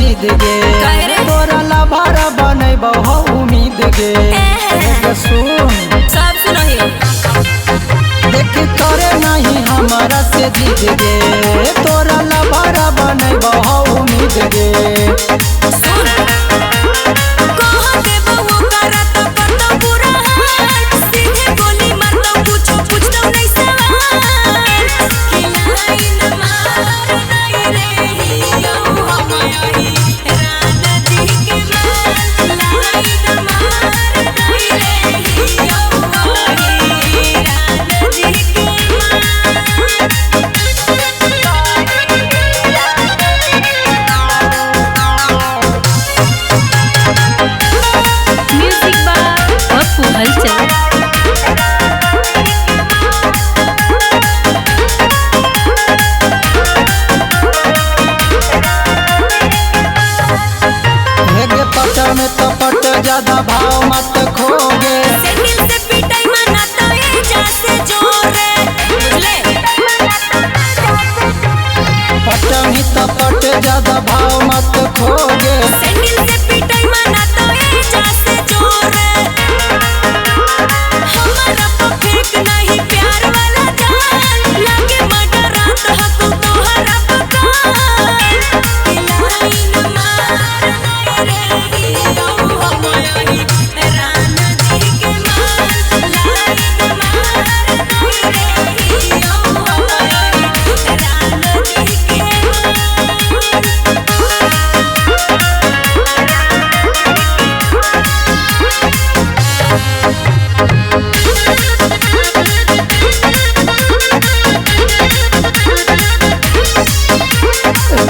जीत गे तोरा लाभारा बनैबो हो उम्मीद गे सुन सब सुनही देख करे नहीं हमारा से जीत गे तोरा लाभारा बनैबो हो उम्मीद गे सुन कहां के बहु करत पतो पूरा सीधे गोली मारतो पूछो पूछतो नहीं सवाल कि लाइन मार नहीं रे हियो हम यही राधा जी के माल लाइन मार नहीं रे हियो हम यही राधा जी के म्यूजिक बाय पप्पू हलचल हेगे पट में तो पट ज्यादा भाव मत खोगे सेंडिल से पिटाई मनाता है जैसे जोरे बुझले पट में तो पट ज्यादा भाव मत खोगे सेंडिल से पिटाई मनाता है जैसे जोरे हमारा तो फेंक नहीं प्यार वाला जान लागे मर्डर रात हकू तोहरा पकान कि लाइन मार नहीं रे हियो हम यही राना जी के माल लाइन मार नहीं रे हियो हम यही राना जी के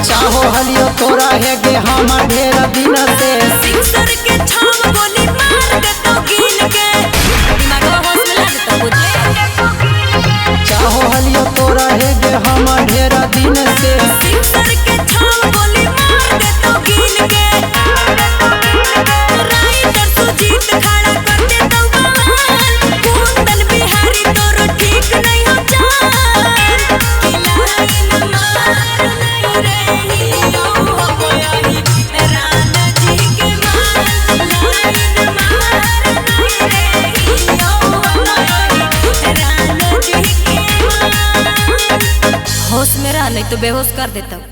चाहो हलियो तोरा हेगे हम ढेर दिन से सिक्सर के छाव गोली मार देतो गिन के दिमागवा होश में ला देतो बुझले चाहो हलियो तोरा हेगे हम ढेर दिन से सिक्सर के छाव गोली मार देतो गिन के राइटर सुजीत खड़ा कर देतो बवाल कुंदन बिहारी तोरो ठीक नहीं हो चाल कि लाइन मार नहीं रे हियो हम यही राना जी के माल लाइन मार नहीं रे हियो हम यही राना जी के माल होश में रह नहीं तो बेहोश कर देता हूँ।